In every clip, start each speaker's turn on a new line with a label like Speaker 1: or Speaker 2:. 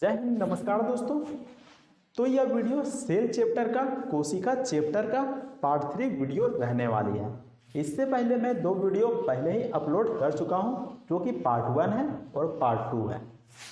Speaker 1: जय हिंद। नमस्कार दोस्तों। तो यह वीडियो सेल चैप्टर का कोशिका चैप्टर का पार्ट 3 वीडियो रहने वाली है। इससे पहले मैं 2 वीडियो पहले ही अपलोड कर चुका हूं, जो कि पार्ट 1 है और पार्ट 2 है।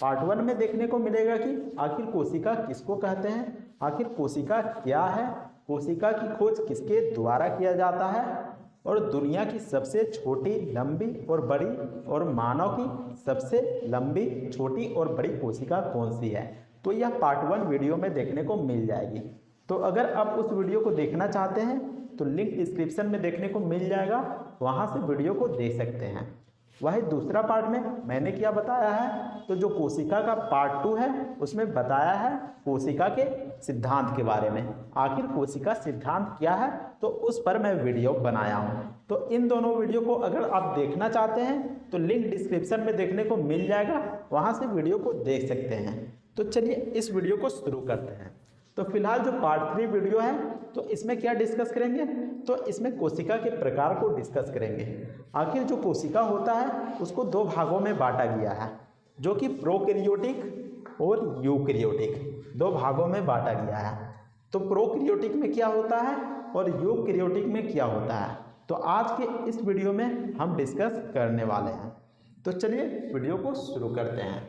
Speaker 1: पार्ट 1 में देखने को मिलेगा कि आखिर कोशिका किसको कहते हैं, आखिर कोशिका क्या है, कोशिका की खोज किसके द्वारा किया जाता है, और दुनिया की सबसे छोटी, लंबी और बड़ी और मानव की सबसे लंबी, छोटी और बड़ी कोशिका कौन सी है। तो यह पार्ट 1 वीडियो में देखने को मिल जाएगी। तो अगर आप उस वीडियो को देखना चाहते हैं तो लिंक डिस्क्रिप्शन में देखने को मिल जाएगा, वहां से वीडियो को देख सकते हैं। वही दूसरा पार्ट में मैंने क्या बताया है, तो जो कोशिका का पार्ट 2 है उसमें बताया है कोशिका के सिद्धांत के बारे में। आखिर कोशिका सिद्धांत क्या है, तो उस पर मैं वीडियो बनाया हूं। तो इन दोनों वीडियो को अगर आप देखना चाहते हैं तो लिंक डिस्क्रिप्शन में देखने को मिल जाएगा, वहां से वीडियो को देख सकते हैं। तो चलिए इस वीडियो को शुरू करते हैं। तो फिलहाल जो पार्ट 3 वीडियो है तो इसमें क्या डिस्कस करेंगे, तो इसमें कोशिका के प्रकार को डिस्कस करेंगे। आखिर जो कोशिका होता है उसको 2 भागों में बांटा गया है, जो कि प्रोकैरियोटिक और यूकैरियोटिक 2 भागों में बांटा गया है। तो प्रोकैरियोटिक में क्या होता है और यूकैरियोटिक में क्या होता है, तो आज के इस वीडियो में हम डिस्कस करने वाले हैं। तो चलिए वीडियो को शुरू करते हैं।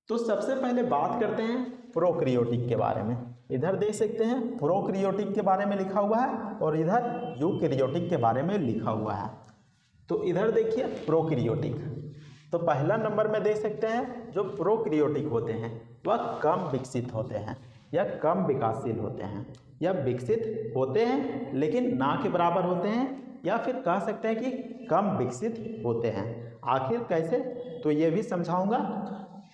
Speaker 1: तो सबसे पहले बात करते हैं प्रोकैरियोटिक के बारे में। इधर देख सकते हैं प्रोकैरियोटिक के बारे में लिखा हुआ है और इधर यूकैरियोटिक के बारे में लिखा हुआ है। तो इधर देखिए प्रोकैरियोटिक, तो पहला नंबर में देख सकते हैं जो प्रोकैरियोटिक होते हैं वह कम विकसित होते हैं या कम विकासशील होते हैं, या विकसित होते हैं लेकिन ना के बराबर होते हैं, या फिर कह सकते हैं कि कम विकसित होते हैं। आखिर कैसे, तो ये भी समझाऊंगा।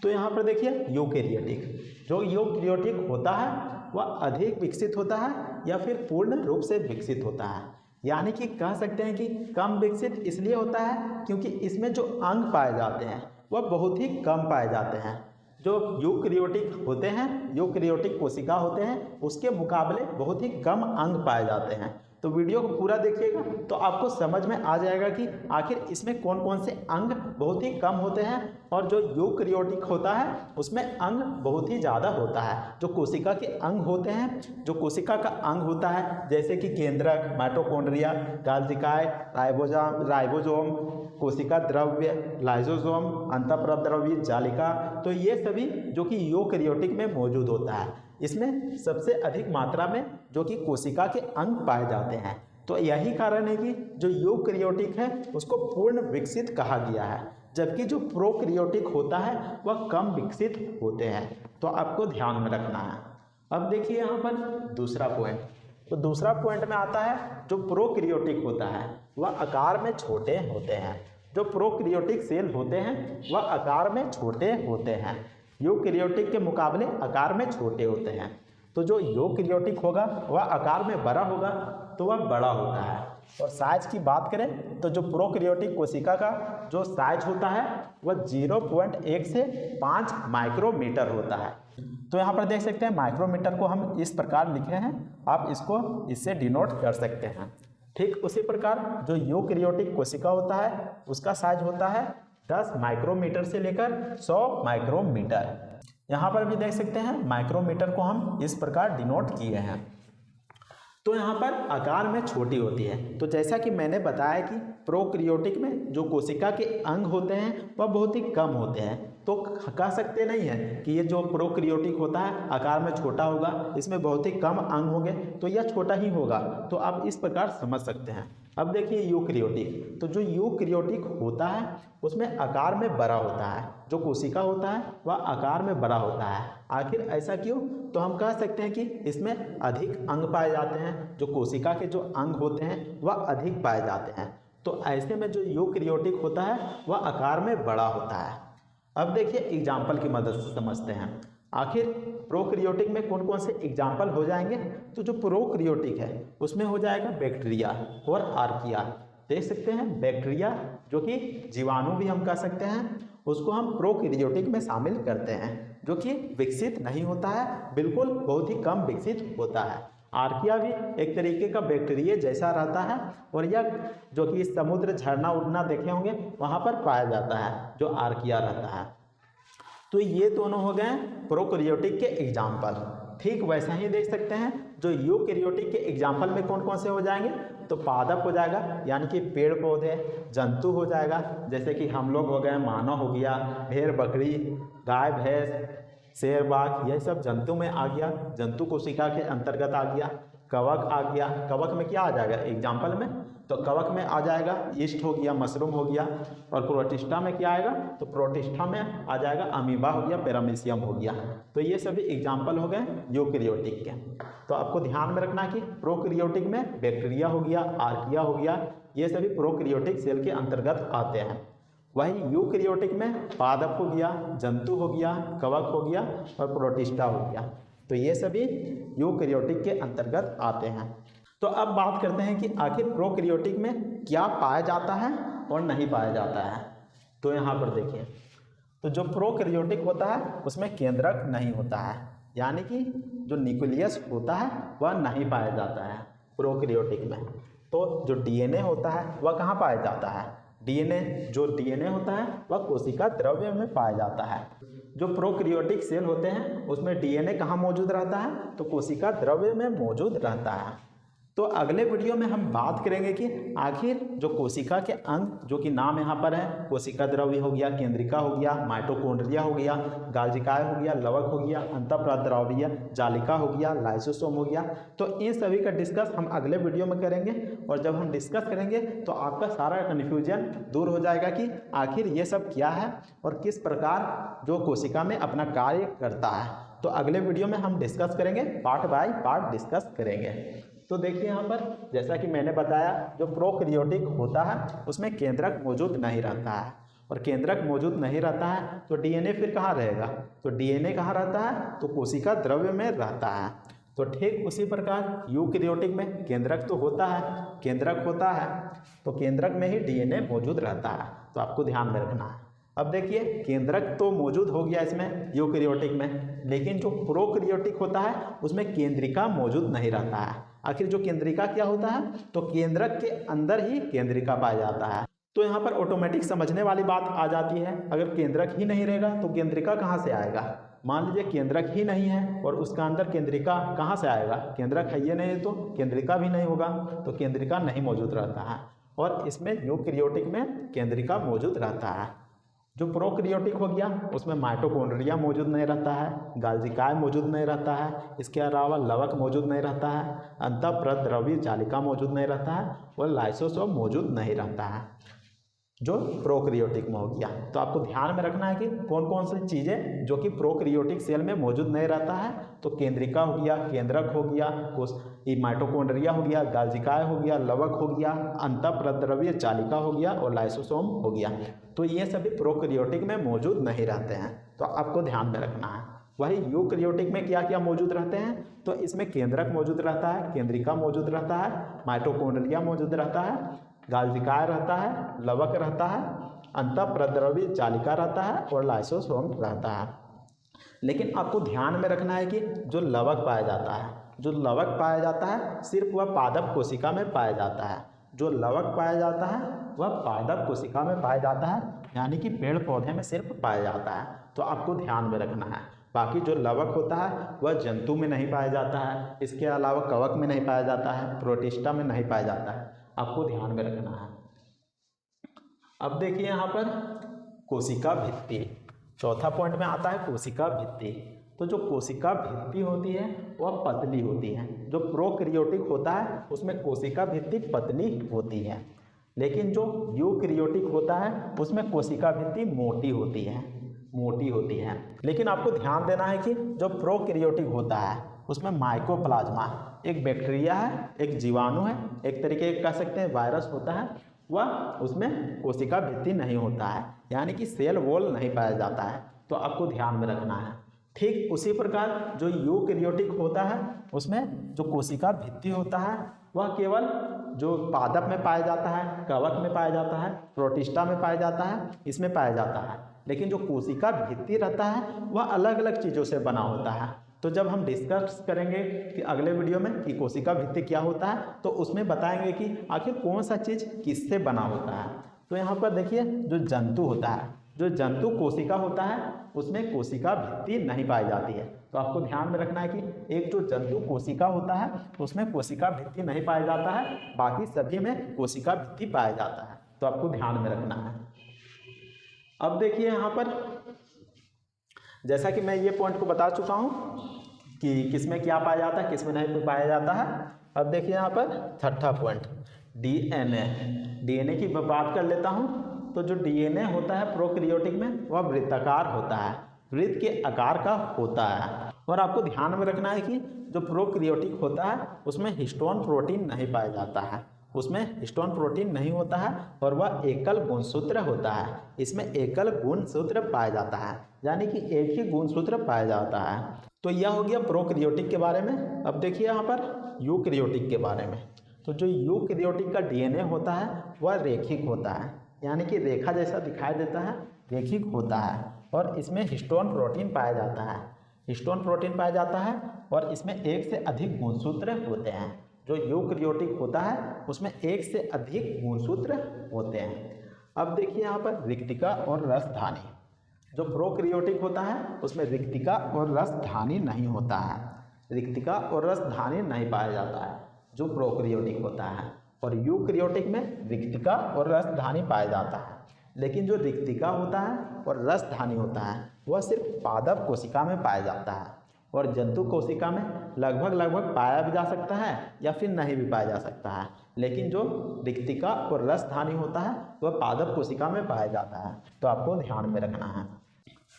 Speaker 1: तो यहाँ पर देखिए यूकैरियोटिक, जो यूकैरियोटिक होता है वह अधिक विकसित होता है या फिर पूर्ण रूप से विकसित होता है। यानी कि कह सकते हैं कि कम विकसित इसलिए होता है क्योंकि इसमें जो अंग पाए जाते हैं वह बहुत ही कम पाए जाते हैं। जो यूकैरियोटिक होते हैं, यूकैरियोटिक कोशिका होते हैं, उसके मुकाबले बहुत ही कम अंग पाए जाते हैं। तो वीडियो को पूरा देखिएगा तो आपको समझ में आ जाएगा कि आखिर इसमें कौन कौन से अंग बहुत ही कम होते हैं, और जो यूकैरियोटिक होता है उसमें अंग बहुत ही ज़्यादा होता है। जो कोशिका के अंग होते हैं, जो कोशिका का अंग होता है जैसे कि केंद्रक, माइटोकॉन्ड्रिया, गाल्जिकाय, राइबोसोम, कोशिका द्रव्य, लाइसोसोम, अंतःपरद्रव्य जालिका, तो ये सभी जो कि यूकैरियोटिक में मौजूद होता है। इसमें सबसे अधिक मात्रा में जो कि कोशिका के अंग पाए जाते हैं। तो यही कारण है कि जो यूकैरियोटिक है उसको पूर्ण विकसित कहा गया है, जबकि जो प्रोकैरियोटिक होता है वह कम विकसित होते हैं। तो आपको ध्यान में रखना है। अब देखिए यहाँ पर दूसरा पॉइंट, तो दूसरा पॉइंट में आता है जो प्रोकैरियोटिक होता है वह आकार में छोटे होते हैं। जो प्रोकैरियोटिक सेल होते हैं वह आकार में छोटे होते हैं, यूकैरियोटिक के मुकाबले आकार में छोटे होते हैं। तो जो यूकैरियोटिक होगा वह आकार में बड़ा होगा, तो वह बड़ा होता है। और साइज की बात करें तो जो प्रोकैरियोटिक कोशिका का जो साइज होता है वह 0.1 से 5 माइक्रोमीटर होता है। तो यहाँ पर देख सकते हैं माइक्रोमीटर को हम इस प्रकार लिखे हैं, आप इसको इससे डिनोट कर सकते हैं। ठीक उसी प्रकार जो यूकैरियोटिक कोशिका होता है उसका साइज होता है 10 माइक्रोमीटर से लेकर 100 माइक्रोमीटर। यहाँ पर भी देख सकते हैं माइक्रोमीटर को हम इस प्रकार डिनोट किए हैं। तो यहाँ पर आकार में छोटी होती है। तो जैसा कि मैंने बताया कि प्रोकैरियोटिक में जो कोशिका के अंग होते हैं वह बहुत ही कम होते हैं। तो कह सकते नहीं है कि ये जो प्रोकैरियोटिक होता है आकार में छोटा होगा, इसमें बहुत ही कम अंग होंगे तो यह छोटा ही होगा। तो आप इस प्रकार समझ सकते हैं। अब देखिए यूकैरियोटिक, तो जो यूकैरियोटिक होता है उसमें आकार में बड़ा होता है। जो कोशिका होता है वह आकार में बड़ा होता है। आखिर ऐसा क्यों, तो हम कह सकते हैं कि इसमें अधिक अंग पाए जाते हैं। जो कोशिका के जो अंग होते हैं वह अधिक पाए जाते हैं। तो ऐसे में जो यूकैरियोटिक होता है वह आकार में बड़ा होता है। अब देखिए एग्जाम्पल की मदद से समझते हैं। आखिर प्रोकैरियोटिक में कौन कौन से एग्जाम्पल हो जाएंगे, तो जो प्रोकैरियोटिक है उसमें हो जाएगा बैक्टीरिया और आर्किया। देख सकते हैं बैक्टीरिया जो कि जीवाणु भी हम कह सकते हैं, उसको हम प्रोकैरियोटिक में शामिल करते हैं, जो कि विकसित नहीं होता है, बिल्कुल बहुत ही कम विकसित होता है। आर्किया भी एक तरीके का बैक्टीरिया जैसा रहता है, और यह जो कि समुद्र, झरना उड़ना देखे होंगे वहाँ पर पाया जाता है, जो आर्किया रहता है। तो ये दोनों हो गए प्रोकैरियोटिक के एग्जाम्पल। ठीक वैसा ही देख सकते हैं जो यूकैरियोटिक के एग्जाम्पल में कौन कौन से हो जाएंगे, तो पादप हो जाएगा यानी कि पेड़ पौधे, जंतु हो जाएगा जैसे कि हम लोग हो गए, मानव हो गया, भेड़ बकरी, गाय भैंस, शेर बाघ, यह सब जंतु में आ गया, जंतु कोशिका के अंतर्गत आ गया। कवक आ गया, कवक में क्या आ जाएगा एग्जाम्पल में, तो कवक में आ जाएगा यीस्ट हो गया, मशरूम हो गया। और प्रोटिस्टा में क्या आएगा, तो प्रोटिस्टा में आ जाएगा अमीबा हो गया, पैरामीशियम हो गया। तो ये सभी एग्जाम्पल हो गए यूकैरियोटिक के। तो आपको ध्यान में रखना कि प्रोकैरियोटिक में बैक्टीरिया हो गया, आर्किया हो गया, ये सभी प्रोकैरियोटिक सेल के अंतर्गत आते हैं। वही यूकैरियोटिक में पादप हो गया, जंतु हो गया, कवक हो गया और प्रोटिस्टा हो गया। तो ये सभी यूकैरियोटिक के अंतर्गत आते हैं। तो अब बात करते हैं कि आखिर प्रोकैरियोटिक में क्या पाया जाता है और नहीं पाया जाता है। तो यहाँ पर देखिए, तो जो प्रोकैरियोटिक होता है उसमें केंद्रक नहीं होता है, यानी कि जो न्यूक्लियस होता है वह नहीं पाया जाता है प्रोकैरियोटिक में। तो जो डीएनए होता है वह कहाँ पाया जाता है, जो डीएनए होता है वह कोशिका द्रव्य में पाया जाता है। जो प्रोकैरियोटिक सेल होते हैं उसमें डीएनए कहाँ मौजूद रहता है, तो कोशिका द्रव्य में मौजूद रहता है। तो अगले वीडियो में हम बात करेंगे कि आखिर जो कोशिका के अंग, जो कि नाम यहाँ पर है, कोशिका द्रव्य हो गया, केंद्रिका हो गया, माइटोकॉन्ड्रिया हो गया, गाल्जिकाय हो गया, लवक हो गया, अंतःप्राद्रव्य जालिका हो गया, लाइसोसोम हो गया। तो इन सभी का डिस्कस हम अगले वीडियो में करेंगे। और जब हम डिस्कस करेंगे तो आपका सारा कन्फ्यूजन दूर हो जाएगा कि आखिर ये सब क्या है और किस प्रकार जो कोशिका में अपना कार्य करता है। तो अगले वीडियो में हम डिस्कस करेंगे, पार्ट बाय पार्ट डिस्कस करेंगे। तो देखिए यहाँ पर जैसा कि मैंने बताया, जो प्रोकैरियोटिक होता है उसमें केंद्रक मौजूद नहीं रहता है, और केंद्रक मौजूद नहीं रहता है तो डीएनए फिर कहाँ रहेगा, तो डीएनए कहाँ रहता है, तो कोशिका द्रव्य में रहता है। तो ठीक उसी प्रकार यूकैरियोटिक में केंद्रक तो होता है, केंद्रक होता है तो केंद्रक में ही डीएनए मौजूद रहता है। तो आपको ध्यान में रखना है। अब देखिए, केंद्रक तो मौजूद हो गया इसमें यूकैरियोटिक में, लेकिन जो प्रोकैरियोटिक होता है उसमें केंद्रिका मौजूद नहीं रहता है। आखिर जो केंद्रिका क्या होता है, तो केंद्रक के अंदर ही केंद्रिका पाया जाता है। तो यहाँ पर ऑटोमेटिक समझने वाली बात आ जाती है, अगर केंद्रक ही नहीं रहेगा तो केंद्रिका कहाँ से आएगा। मान लीजिए केंद्रक ही नहीं है और उसका अंदर केंद्रिका कहाँ से आएगा, केंद्रक है ये नहीं तो केंद्रिका भी नहीं होगा, तो केंद्रिका नहीं मौजूद रहता है। और इसमें यूकैरियोटिक में केंद्रिका मौजूद रहता है। जो प्रोकैरियोटिक हो गया उसमें माइटोकॉन्ड्रिया मौजूद नहीं रहता है, गाल्जिकाय मौजूद नहीं रहता है, इसके अलावा लवक मौजूद नहीं रहता है, अंतःप्राद्रव्य जालिका मौजूद नहीं रहता है और लाइसोसोम मौजूद नहीं रहता है, जो प्रोकैरियोटिक में हो गया। तो आपको ध्यान में रखना है कि कौन कौन सी चीज़ें जो कि प्रोकैरियोटिक सेल में मौजूद नहीं रहता है, तो केंद्रिका हो गया, केंद्रक हो गया, माइटोकॉन्ड्रिया हो गया, गाल्जिकाय हो गया, लवक हो गया, अंतःप्राद्रव्य जालिका हो गया और लाइसोसोम हो गया। तो ये सभी प्रोकैरियोटिक में मौजूद नहीं रहते हैं, तो आपको ध्यान में रखना है। वही यूकैरियोटिक में क्या क्या मौजूद रहते हैं, तो इसमें केंद्रक मौजूद रहता है, केंद्रिका मौजूद रहता है, माइटोकॉन्ड्रिया मौजूद रहता है, गाल्जिकाय रहता है, लवक रहता है, अंतःप्राद्रव्य जालिका रहता है और लाइसोसोम रहता है। लेकिन आपको ध्यान में रखना है कि जो लवक पाया जाता है, जो लवक पाया जाता है सिर्फ वह पादप कोशिका में पाया जाता है। जो लवक पाया जाता है वह पादप कोशिका में पाया जाता है, यानी कि पेड़ पौधे में सिर्फ पाया जाता है। तो आपको ध्यान में रखना है। बाकी जो लवक होता है वह जंतु में नहीं पाया जाता है, इसके अलावा कवक में नहीं पाया जाता है, प्रोटिस्टा में नहीं पाया जाता है। आपको ध्यान में रखना है। अब देखिए यहाँ पर कोशिका भित्ति, चौथा पॉइंट में आता है कोशिका भित्ति। तो जो कोशिका भित्ति होती है वह पतली होती है। जो प्रोकैरियोटिक होता है उसमें कोशिका भित्ति पतली होती है, लेकिन जो यूकैरियोटिक होता है उसमें कोशिका भित्ति मोटी होती है। लेकिन आपको ध्यान देना है कि जो प्रोकैरियोटिक होता है उसमें माइकोप्लाज्मा एक बैक्टीरिया है, एक जीवाणु है, एक तरीके कह सकते हैं वायरस होता है, वह उसमें कोशिका भित्ति नहीं होता है, यानी कि सेल वॉल नहीं पाया जाता है। तो आपको ध्यान में रखना है। ठीक उसी प्रकार जो यूकैरियोटिक होता है उसमें जो कोशिका भित्ति होता है वह केवल जो पादप में पाया जाता है, कवक में पाया जाता है, प्रोटिस्टा में पाया जाता है, इसमें पाया जाता है। लेकिन जो कोशिका भित्ति रहता है वह अलग अलग चीज़ों से बना होता है। तो जब हम डिस्कस करेंगे कि अगले वीडियो में कि कोशिका भित्ति क्या होता है, तो उसमें बताएंगे कि आखिर कौन सा चीज़ किससे बना होता है। तो यहाँ पर देखिए जो जंतु होता है जो जंतु कोशिका होता है उसमें कोशिका भित्ति नहीं पाई जाती है। तो आपको ध्यान में रखना है कि एक जो जंतु कोशिका होता है उसमें कोशिका भित्ति नहीं पाया जाता है, बाकी सभी में कोशिका भित्ति पाया जाता है। तो आपको ध्यान में रखना है। अब देखिए यहाँ पर जैसा कि मैं ये पॉइंट को बता चुका हूँ कि किसमें क्या पाया जाता है, किसमें नहीं पाया जाता है। अब देखिए यहाँ पर छठा पॉइंट डीएनए। डीएनए की बात कर लेता हूँ। तो जो डीएनए होता है प्रोकैरियोटिक में वह वृत्ताकार होता है, वृत्त के आकार का होता है। और आपको ध्यान में रखना है कि जो प्रोकैरियोटिक होता है उसमें हिस्टोन प्रोटीन नहीं पाया जाता है, उसमें हिस्टोन प्रोटीन नहीं होता है और वह एकल गुणसूत्र होता है। इसमें एकल गुणसूत्र पाया जाता है, यानी कि एक ही गुणसूत्र पाया जाता है। तो यह हो गया प्रोकैरियोटिक के बारे में। अब देखिए यहाँ पर यूकैरियोटिक के बारे में। तो जो यूकैरियोटिक का डीएनए होता है वह रेखिक होता है, यानी कि रेखा जैसा दिखाई देता है, रेखिक होता है। और इसमें हिस्टोन प्रोटीन पाया जाता है, हिस्टोन प्रोटीन पाया जाता है और इसमें एक से अधिक गुणसूत्र होते हैं। जो यूकैरियोटिक होता है उसमें एक से अधिक गुणसूत्र होते हैं। अब देखिए यहाँ पर रिक्तिका और रसधानी। जो प्रोकैरियोटिक होता है उसमें रिक्तिका और रसधानी नहीं होता है, रिक्तिका और रसधानी नहीं पाया जाता है जो प्रोकैरियोटिक होता है। और यूकैरियोटिक में रिक्तिका और रसधानी पाया जाता है। लेकिन जो रिक्तिका होता है और रसधानी होता है वह सिर्फ पादप कोशिका में पाया जाता है और जंतु कोशिका में लगभग पाया भी जा सकता है या फिर नहीं भी पाया जा सकता है। लेकिन जो रिक्तिका और रसधानी होता है वह पादप कोशिका में पाया जाता है। तो आपको ध्यान में रखना है।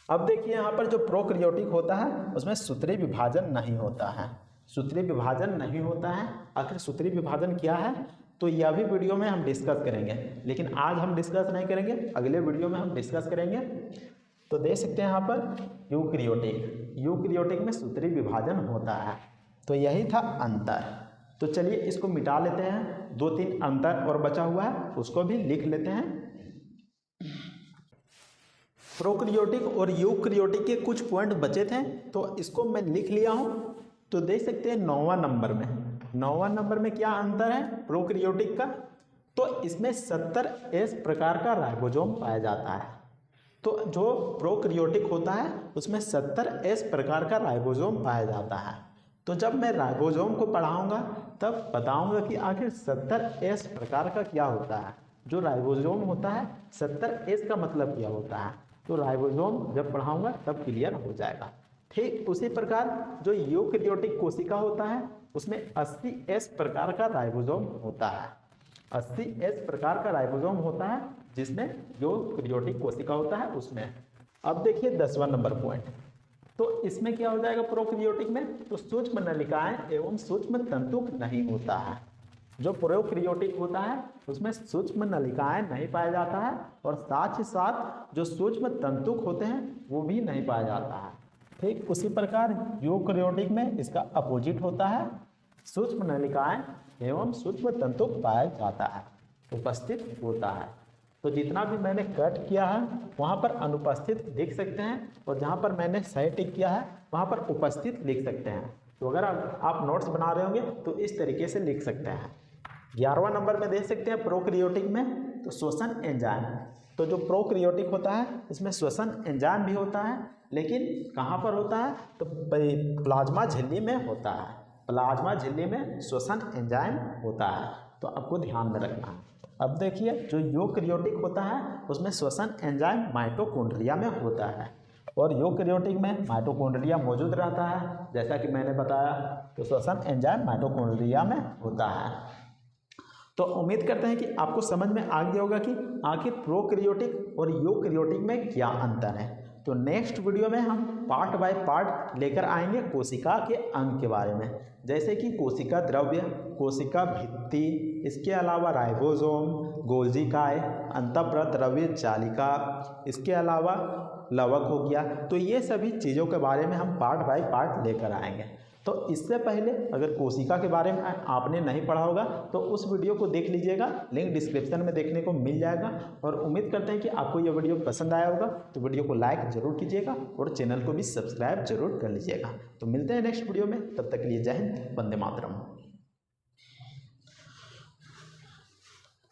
Speaker 1: अब देखिए यहाँ पर जो प्रोकैरियोटिक होता है उसमें सूत्री विभाजन नहीं होता है, सूत्री विभाजन नहीं होता है। आखिर सूत्री विभाजन क्या है तो यह भी वीडियो में हम डिस्कस करेंगे, लेकिन आज हम डिस्कस नहीं करेंगे, अगले वीडियो में हम डिस्कस करेंगे। तो देख सकते हैं यहाँ पर यूकैरियोटिक, यूकैरियोटिक में सूत्री विभाजन होता है। तो यही था अंतर। तो चलिए इसको मिटा लेते हैं, 2-3 अंतर और बचा हुआ है उसको भी लिख लेते हैं। प्रोकैरियोटिक और यूकैरियोटिक के कुछ पॉइंट बचे थे तो इसको मैं लिख लिया हूँ। तो देख सकते हैं 9वां नंबर में, 9वां नंबर में क्या अंतर है प्रोकैरियोटिक का। तो इसमें 70S प्रकार का राइबोसोम पाया जाता है। तो जो प्रोकैरियोटिक होता है उसमें 70S प्रकार का राइबोसोम पाया जाता है। तो जब मैं राइबोसोम को पढ़ाऊंगा तब बताऊंगा कि आखिर 70S प्रकार का क्या होता है। जो राइबोसोम होता है 70S का मतलब क्या होता है, तो राइबोसोम जब पढ़ाऊंगा तब क्लियर हो जाएगा। ठीक उसी प्रकार जो यूकैरियोटिक कोशिका होता है उसमें 80S प्रकार का राइबोसोम होता है, 80S प्रकार का राइबोसोम होता है जिसमें यूकैरियोटिक कोशिका होता है उसमें। अब देखिए 10वां नंबर पॉइंट। तो इसमें क्या हो जाएगा प्रोकैरियोटिक में, तो सूक्ष्म नलिकाएं एवं सूक्ष्म तंतुक नहीं होता है। जो प्रोकैरियोटिक होता है उसमें सूक्ष्म नलिकाएं नहीं पाया जाता है और साथ ही साथ जो सूक्ष्म तंतुक होते हैं वो भी नहीं पाया जाता है। ठीक उसी प्रकार यूकैरियोटिक में इसका अपोजिट होता है, सूक्ष्म नलिकाएं एवं सूक्ष्म तंतुक पाया जाता है, उपस्थित होता है। तो जितना भी मैंने कट किया है वहाँ पर अनुपस्थित लिख सकते हैं और जहाँ पर मैंने सही टिक किया है वहाँ पर उपस्थित लिख सकते हैं। तो अगर आप नोट्स बना रहे होंगे तो इस तरीके से लिख सकते हैं। 11वां नंबर में देख सकते हैं प्रोकैरियोटिक में तो श्वसन एंजाइम। तो जो प्रोकैरियोटिक होता है इसमें श्वसन एंजाइम भी होता है, लेकिन कहाँ पर होता है तो प्लाज्मा झिल्ली में होता है, प्लाज्मा झिल्ली में श्वसन एंजाइम होता है। तो आपको ध्यान में रखना है। अब देखिए जो यूकैरियोटिक होता है उसमें श्वसन एंजाइम माइटोकॉन्ड्रिया में होता है और यूकैरियोटिक में माइटोकॉन्ड्रिया मौजूद रहता है, जैसा कि मैंने बताया। तो श्वसन एंजाइम माइटोकॉन्ड्रिया में होता है। तो उम्मीद करते हैं कि आपको समझ में आ गया होगा कि आखिर प्रोकैरियोटिक और यूकैरियोटिक में क्या अंतर है। तो नेक्स्ट वीडियो में हम पार्ट बाय पार्ट लेकर आएंगे कोशिका के अंग के बारे में, जैसे कि कोशिका द्रव्य, कोशिका भित्ति, इसके अलावा राइबोसोम, गोल्जी काय, अंतःप्रद्रव्य जालिका, इसके अलावा लवक हो गया। तो ये सभी चीज़ों के बारे में हम पार्ट बाय पार्ट लेकर आएंगे। तो इससे पहले अगर कोशिका के बारे में आपने नहीं पढ़ा होगा तो उस वीडियो को देख लीजिएगा, लिंक डिस्क्रिप्शन में देखने को मिल जाएगा। और उम्मीद करते हैं कि आपको यह वीडियो पसंद आया होगा। तो वीडियो को लाइक जरूर कीजिएगा और चैनल को भी सब्सक्राइब जरूर कर लीजिएगा। तो मिलते हैं नेक्स्ट वीडियो में, तब तक के लिए जय हिंद, वंदे मातरम।